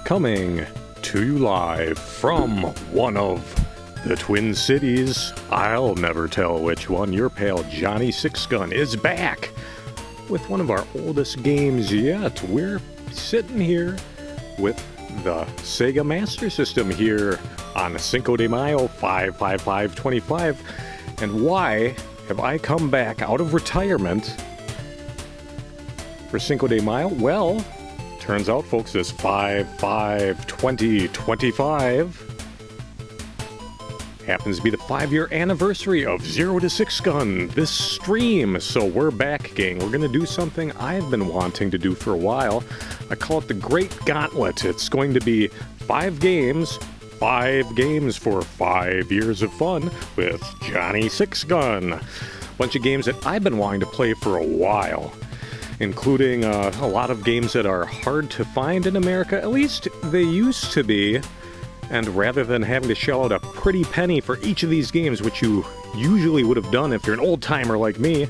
Coming to you live from one of the Twin Cities. I'll never tell which one. Your pal Johnny Sixgun is back with one of our oldest games yet. We're sitting here with the Sega Master System here on Cinco de Mayo 5/5/5/25. And why have I come back out of retirement for Cinco de Mayo? Well, turns out, folks, this 5/5/2025 happens to be the 5-year anniversary of Zero to Sixgun, this stream. So we're back, gang. We're going to do something I've been wanting to do for a while. I call it the Great Gauntlet. It's going to be 5 games for 5 years of fun with Johnny Sixgun. Bunch of games that I've been wanting to play for a while, including a lot of games that are hard to find in America. At least they used to be. And rather than having to shell out a pretty penny for each of these games, which you usually would have done if you're an old-timer like me,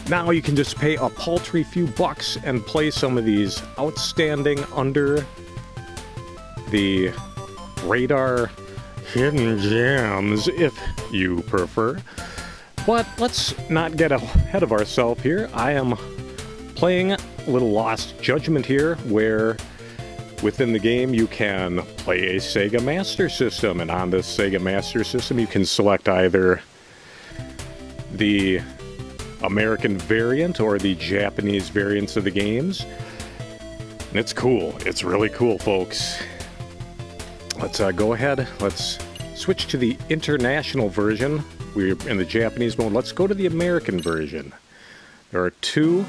now you can just pay a paltry few bucks and play some of these outstanding, under the radar hidden gems, if you prefer. But let's not get ahead of ourselves here. I am playing a little Lost Judgment here, where within the game you can play a Sega Master System, and on this Sega Master System you can select either the American variant or the Japanese variants of the games. And it's cool. It's really cool, folks. Let's go ahead. Let's switch to the international version. We're in the Japanese mode. Let's go to the American version. There are 2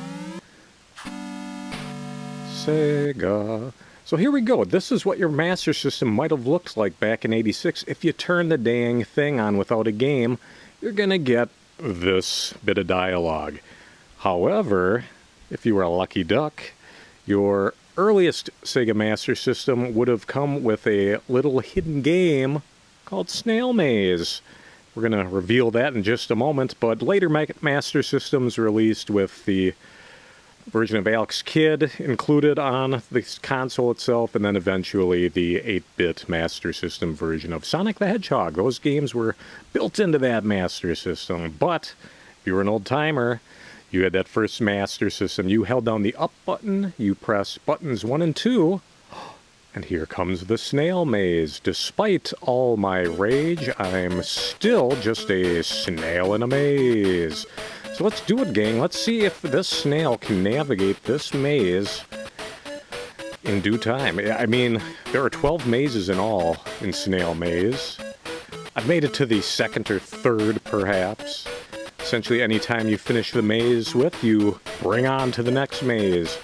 Sega. So here we go. This is what your Master System might have looked like back in '86. If you turn the dang thing on without a game, you're going to get this bit of dialogue. However, if you were a lucky duck, your earliest Sega Master System would have come with a little hidden game called Snail Maze. We're going to reveal that in just a moment, but later Master Systems released with the version of Alex Kidd included on the console itself, and then eventually the 8-bit Master System version of Sonic the Hedgehog. Those games were built into that Master System. But if you were an old-timer, you had that first Master System. You held down the up button, you press buttons 1 and 2, and here comes the Snail Maze. Despite all my rage, I'm still just a snail in a maze. So let's do it, gang. Let's see if this snail can navigate this maze in due time. I mean, there are 12 mazes in all in Snail Maze. I've made it to the 2nd or 3rd, perhaps. Essentially, anytime you finish the maze with, you bring on to the next maze.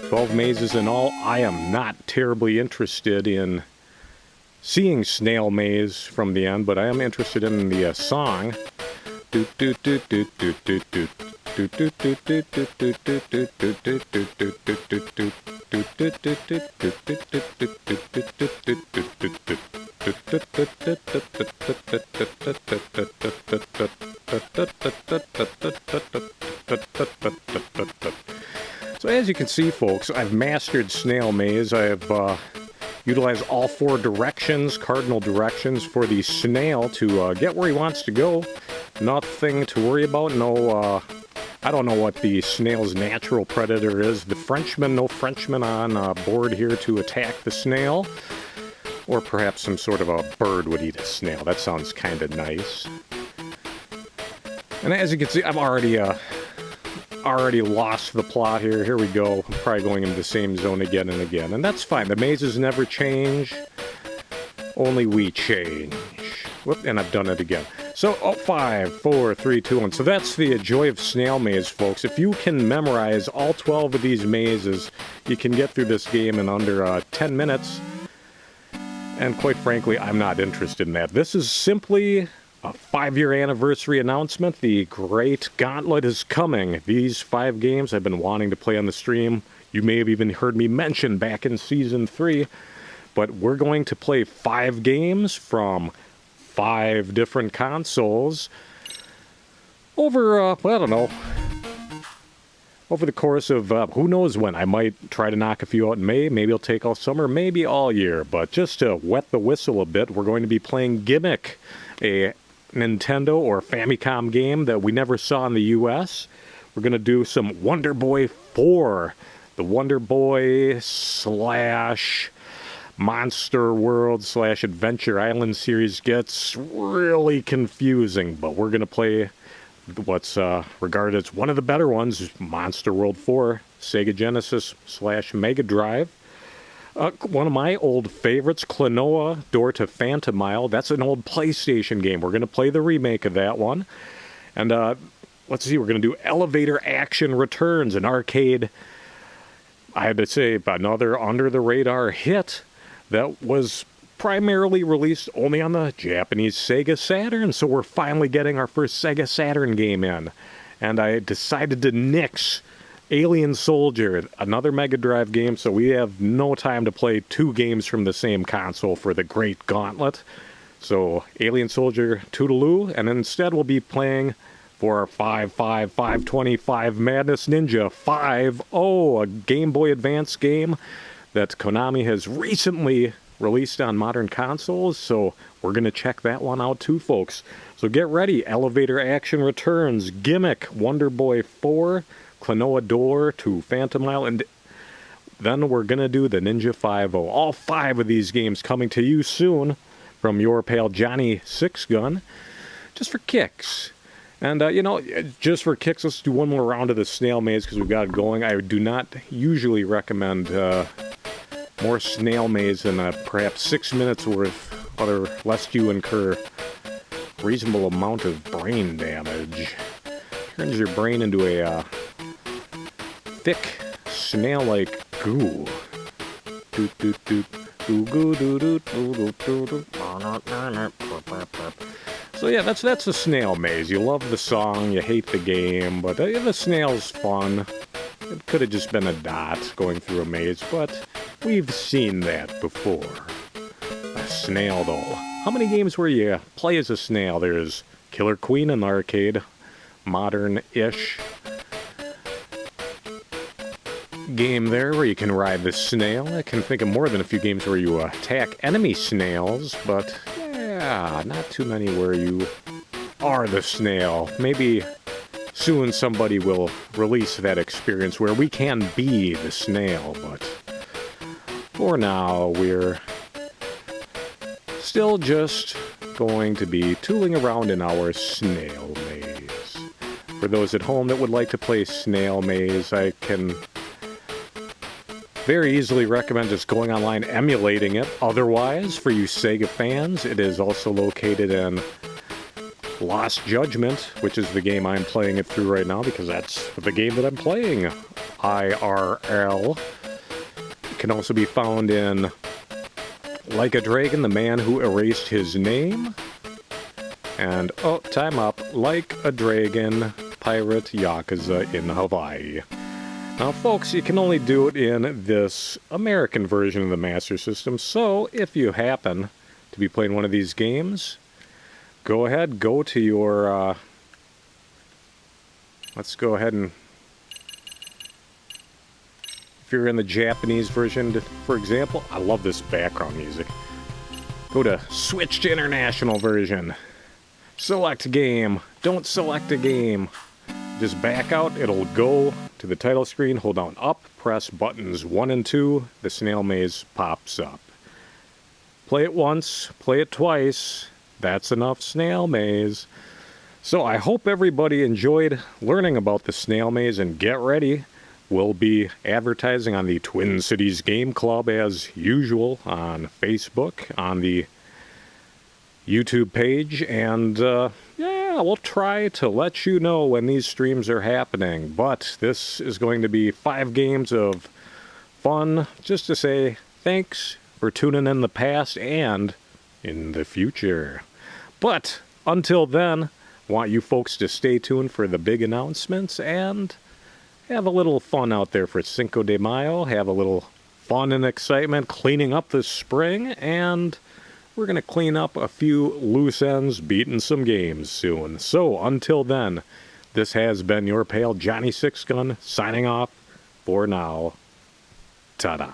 12 mazes in all. I am not terribly interested in seeing Snail Maze from the end, but I am interested in the song. So as you can see, folks, I've mastered Snail Maze. I have utilized all 4 directions, cardinal directions, for the snail to get where he wants to go. Nothing to worry about. No, I don't know what the snail's natural predator is. The Frenchman, no Frenchman on board here to attack the snail. Or perhaps some sort of a bird would eat a snail. That sounds kind of nice. And as you can see, I'm already lost the plot here. Here we go. I'm probably going into the same zone again and again. And that's fine. The mazes never change. Only we change. Whoop, and I've done it again. So, 5, 4, 3, 2, 1. So that's the joy of Snail Maze, folks. If you can memorize all 12 of these mazes, you can get through this game in under 10 minutes. And quite frankly, I'm not interested in that. This is simply a 5-year anniversary announcement. The Great Gauntlet is coming. These 5 games I've been wanting to play on the stream. You may have even heard me mention back in Season 3. But we're going to play 5 games from 5 different consoles over, I don't know, over the course of who knows when. I might try to knock a few out in May. Maybe I'll take all summer, maybe all year. But just to wet the whistle a bit, we're going to be playing Gimmick, a Nintendo or Famicom game that we never saw in the U.S. We're going to do some Wonder Boy 4, the Wonder Boy slash Monster World slash Adventure Island series gets really confusing, but we're going to play what's regarded as one of the better ones, Monster World 4, Sega Genesis slash Mega Drive. One of my old favorites, Klonoa, Door to Phantomile. That's an old PlayStation game. We're going to play the remake of that one. And let's see, we're going to do Elevator Action Returns, an arcade, I had to say, another under-the-radar hit that was primarily released only on the Japanese Sega Saturn, so we're finally getting our first Sega Saturn game in. And I decided to nix Alien Soldier, another Mega Drive game, so we have no time to play two games from the same console for the Great Gauntlet. So, Alien Soldier Toodaloo, and instead we'll be playing for our 525 Madness Ninja 5-0, a Game Boy Advance game that Konami has recently released on modern consoles, so we're going to check that one out too, folks. So get ready. Elevator Action Returns, Gimmick, Wonder Boy 4, Klonoa Door to Phantomile, and then we're going to do the Ninja 5-0. All 5 of these games coming to you soon from your pal Johnny Sixgun, just for kicks. And, just for kicks, let's do one more round of the Snail Maze because we've got it going. I do not usually recommend more Snail Maze than perhaps 6 minutes worth, lest you incur reasonable amount of brain damage. Turns your brain into a thick, snail-like goo. Doot doot doot. Goo goo doo doot doo doot doo doot. So yeah, that's a Snail Maze. You love the song, you hate the game, but the snail's fun. It could have just been a dot going through a maze, but we've seen that before. A snail, though. How many games where you play as a snail? There's Killer Queen in the arcade, modern-ish game there where you can ride the snail. I can think of more than a few games where you attack enemy snails, but yeah, not too many where you are the snail. Maybe soon somebody will release that experience where we can be the snail, but for now we're still just going to be tooling around in our Snail Maze. For those at home that would like to play Snail Maze, I can very easily recommend just going online emulating it. Otherwise, for you Sega fans, it is also located in Lost Judgment, which is the game I'm playing it through right now because that's the game that I'm playing, IRL. It can also be found in Like a Dragon, The Man Who Erased His Name, and, oh, time up, Like a Dragon, Pirate Yakuza in Hawaii. Now, folks, you can only do it in this American version of the Master System, so if you happen to be playing one of these games, go ahead, go to your, let's go ahead and, if you're in the Japanese version, for example, I love this background music. Go to Switch to International version. Select game. Don't select a game. Just back out, it'll go to the title screen, hold down up, press buttons 1 and 2, the Snail Maze pops up. Play it once, play it twice, that's enough Snail Maze. So I hope everybody enjoyed learning about the Snail Maze, and get ready, we'll be advertising on the Twin Cities Game Club as usual on Facebook, on the YouTube page, and yeah, we'll try to let you know when these streams are happening. But this is going to be 5 games of fun, just to say thanks for tuning in the past and in the future. But until then, I want you folks to stay tuned for the big announcements and have a little fun out there for Cinco de Mayo. Have a little fun and excitement cleaning up this spring, and we're going to clean up a few loose ends, beating some games soon. So until then, this has been your pal Johnny Sixgun signing off for now. Ta-da.